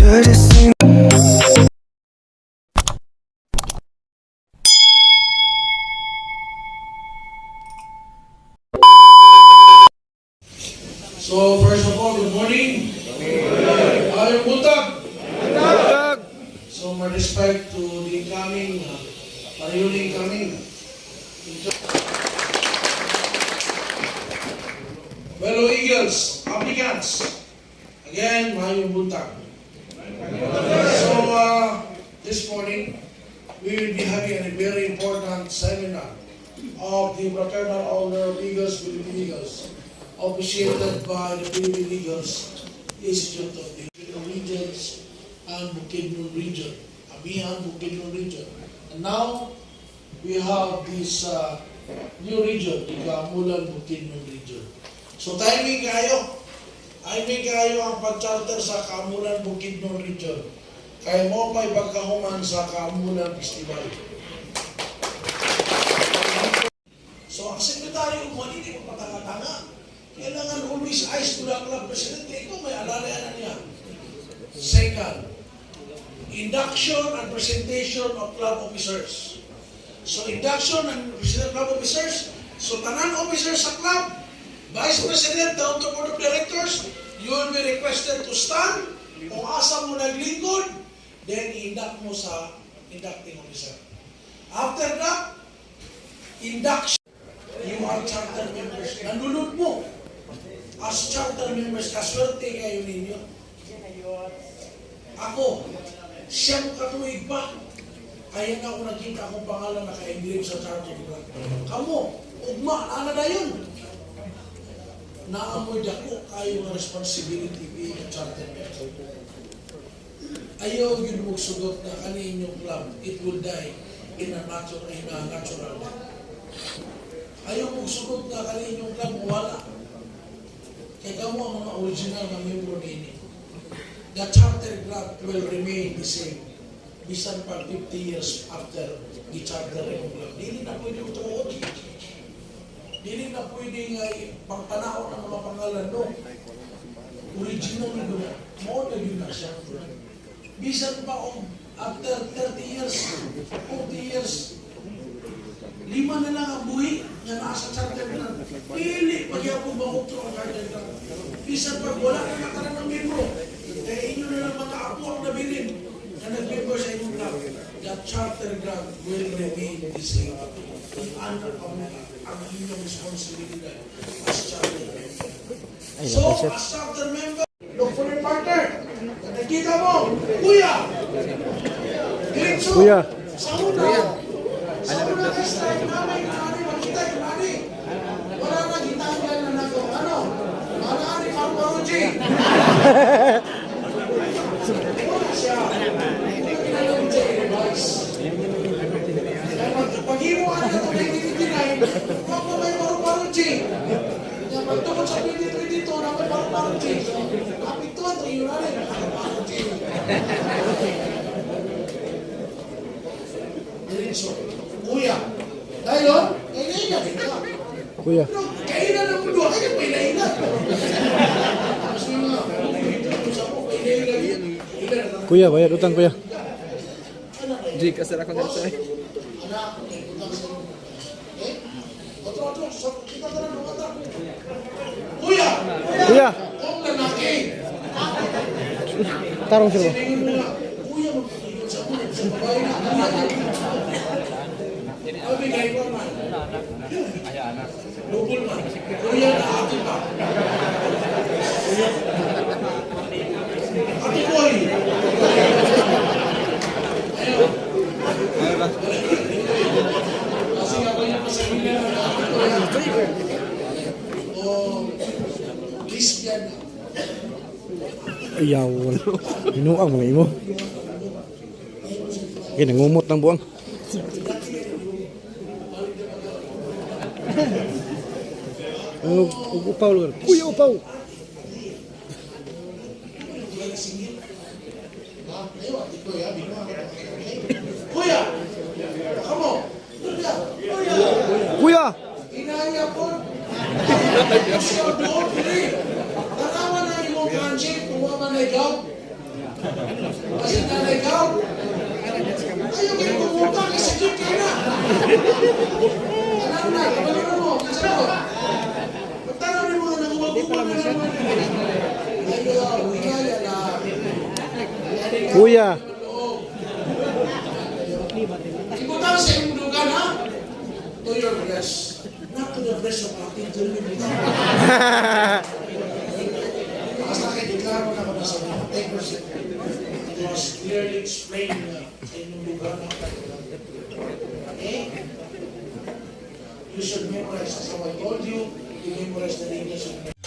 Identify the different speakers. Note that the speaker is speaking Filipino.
Speaker 1: Should've seen.
Speaker 2: So, first of all, good morning. Ayong buntag. So, my respect to the incoming, Mariuling incoming. Fellow Eagles, applicants, again, mayong buntag. So, this morning, we will be having a very important seminar of the fraternal order of Eagles, Philippine Eagles, officiated by the Philippine Eagles Institute of the Regions and Bukidnon Region, Amihan Bukidnon Region. And now, we have this new region, the Kamulan Bukidnon Region. So timing kayo ang pag-charter sa Kamulan Bukidnon Region. Kaya mo may pagkahuman sa Kamulan Festival. So ang sekretaryo mo, hindi ko patanga-tanga. Kailangan always eyes to the club president. Ito may alalayan na niya. Second, induction and presentation of club officers. So induction and presentation of club officers. So tanan officers sa club, Vice President down to Board of Directors, you will be requested to stand. Kung asa mo naglingkod, then induct mo sa inducting officer. After that, induction. You are charter members. Nandunod mo. As charter members, kaswerte kayo ninyo. Ako, siyang katuig pa. Kaya na ako nakita akong pangalan naka-engrave sa charter. Kamu, ugma, ana na yun. Naamoy dako kayo ng responsibility being a charter member. Ayaw yun magsugot na kaninyong club, it will die in a natural death. Ayaw magsugot na kaninyong club, wala. Kaya kamo ang mga original na member nini. The charter club will remain the same. Bisan pa 50 years after the charter ng club. Dili na pwede utuod. Dili na pwede nga pangpanao ng mga pangalan no. Original na doon. Mo na yun na siya. Bisan pa after 30 years, 40 years, 5 na lang ang buhi na nasa charter club. Pili, magyapong bakutro ang charter club. Bisan pag wala na nakaran ng membro, kaya inyo na lang mataapo ang nabilin na nag-member sa inyong club. The charter club will remain the same. Under ang inyong responsibilidad as charter member. So, as charter member, look for your partner. Nakikita mo, Kuya! Diretso!
Speaker 3: Kuya!
Speaker 2: Sa una! Sa una ka strike namin, makita yung nani. Wala na gitanggan na nako. Ano? Wala ni Farmaruji. Wala siya. Wala siya advice. Pag-imuan ka ito 1959, huwag mo may Farmaruji. Pagtukot sa 2022 na may Farmaruji. Kapit to, ito yung nani. Farmaruji. Diretso. Kuya, dahil yun, kailangan ka.
Speaker 3: Kuya.
Speaker 2: Pero kailan ang mundo, kaya may nailan. Kasi nga,
Speaker 3: Kuya, bayar utang kuya.
Speaker 4: Di kasar ako nila sa'yo.
Speaker 2: Kuya!
Speaker 3: Kuya!
Speaker 2: Kung lalaki!
Speaker 3: Tarong sila.
Speaker 2: Kuya, magpapagod sa mga sa babae na. Sabi kayo pa man. Lubol man. Kuya na atin pa. Ate Boy! Ayaw. Kasi nga ba yung pasabihin na Ate Boy? O, lesbian na.
Speaker 3: Ayaw. Inuang mga imo. Okay, nangumot ng buwang. Upaw lugar. Kuya, upaw!
Speaker 2: Kuya! Kamo!
Speaker 3: Kuya!
Speaker 2: Inaya po! Siya doon, pili! Tanawa na imong kanji, kuha man na ikaw. Kasi naligaw. Ayaw kayo pumunta kasi sakit ka na. Alam na, kapalaran mo, kasi mo. Pagtanaw ni mga nangumaguman na naman. Ayaw, higaya na.
Speaker 3: Kuya.
Speaker 2: Ibutan sa iyong dugan, ha? To your breast. Not to the breast of acting to you. Basta kayo na kami sa mga 10%. It was clearly explained sa inyong lugar na. Okay? You should memorize. As I told you, you memorize the English.